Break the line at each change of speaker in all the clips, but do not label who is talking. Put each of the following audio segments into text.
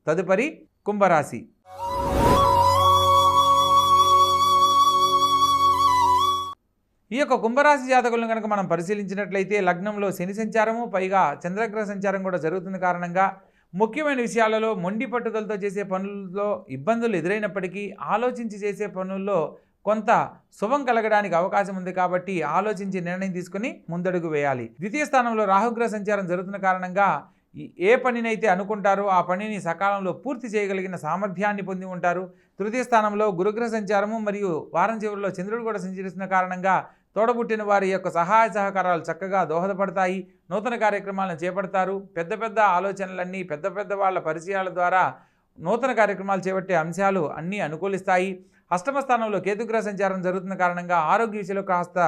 తదుపరి కుంభరాశి. ఈ యొక్క కుంభరాశి జాతకులను కనుక మనం పరిశీలించినట్లయితే లగ్నంలో శని సంచారము, పైగా చంద్రగ్రహ సంచారం కూడా జరుగుతున్న కారణంగా ముఖ్యమైన విషయాలలో మొండి పట్టుదలతో చేసే పనుల్లో ఇబ్బందులు ఎదురైనప్పటికీ ఆలోచించి చేసే పనుల్లో కొంత శుభం కలగడానికి అవకాశం ఉంది. కాబట్టి ఆలోచించి నిర్ణయం తీసుకుని ముందడుగు వేయాలి. ద్వితీయ స్థానంలో రాహుగ్రహ సంచారం జరుగుతున్న కారణంగా ఏ పనినైతే అనుకుంటారో ఆ పనిని సకాలంలో పూర్తి చేయగలిగిన సామర్థ్యాన్ని పొంది ఉంటారు. తృతీయ స్థానంలో గురుగ్రహ సంచారము మరియు వారం చివరిలో చంద్రుడు కూడా సంచరిస్తున్న కారణంగా తోడబుట్టిన వారి యొక్క సహాయ సహకారాలు చక్కగా దోహదపడతాయి. నూతన కార్యక్రమాలను చేపడతారు. పెద్ద పెద్ద ఆలోచనలన్నీ పెద్ద పెద్ద వాళ్ళ పరిచయాల ద్వారా నూతన కార్యక్రమాలు చేపట్టే అంశాలు అన్నీ అనుకూలిస్తాయి. అష్టమ స్థానంలో కేతుగ్రహ సంచారం జరుగుతున్న కారణంగా ఆరోగ్య విషయంలో కాస్త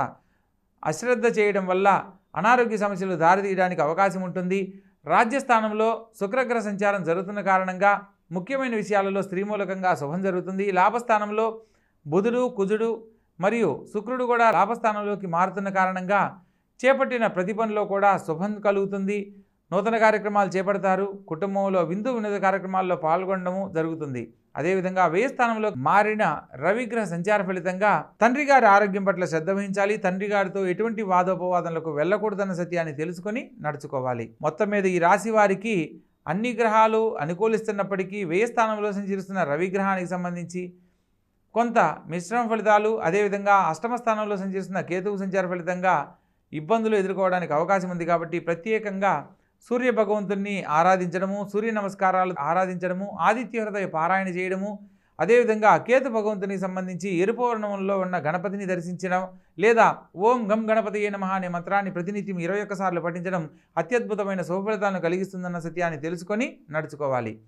అశ్రద్ధ చేయడం వల్ల అనారోగ్య సమస్యలు దారితీయడానికి అవకాశం ఉంటుంది. రాజ్యస్థానంలో శుక్రగ్రహ సంచారం జరుగుతున్న కారణంగా ముఖ్యమైన విషయాలలో స్త్రీ మూలకంగా శుభం జరుగుతుంది. లాభస్థానంలో బుధుడు, కుజుడు మరియు శుక్రుడు కూడా లాభస్థానంలోకి మారుతున్న కారణంగా చేపట్టిన ప్రతి పనిలో కూడా శుభం కలుగుతుంది. నూతన కార్యక్రమాలు చేపడతారు. కుటుంబంలో విందు వినోద కార్యక్రమాల్లో పాల్గొనడము జరుగుతుంది. అదేవిధంగా వ్యయ స్థానంలో మారిన రవిగ్రహ సంచార ఫలితంగా తండ్రి గారి ఆరోగ్యం పట్ల శ్రద్ధ వహించాలి. తండ్రి గారితో ఎటువంటి వాదోపవాదనలకు వెళ్ళకూడదన్న సత్యాన్ని తెలుసుకొని నడుచుకోవాలి. మొత్తం మీద ఈ రాశి వారికి అన్ని గ్రహాలు అనుకూలిస్తున్నప్పటికీ వ్యయ స్థానంలో సంచరిస్తున్న రవిగ్రహానికి సంబంధించి కొంత మిశ్రమ ఫలితాలు, అదేవిధంగా అష్టమ స్థానంలో సంచరిస్తున్న కేతువు సంచార ఫలితంగా ఇబ్బందులు ఎదుర్కోవడానికి అవకాశం ఉంది. కాబట్టి ప్రత్యేకంగా సూర్య భగవంతుని ఆరాధించడము, సూర్య నమస్కారాలు ఆరాధించడము, ఆదిత్య హృదయ పారాయణ చేయడము, అదేవిధంగా కేతు భగవంతునికి సంబంధించి ఎరుపు వర్ణంలో ఉన్న గణపతిని దర్శించడం లేదా ఓం గం గణపతియే నమః అనే మంత్రాన్ని ప్రతినిత్యం 21 సార్లు పఠించడం అత్యద్భుతమైన శుభఫలితాలను కలిగిస్తుందన్న సత్యాన్ని తెలుసుకొని నడుచుకోవాలి.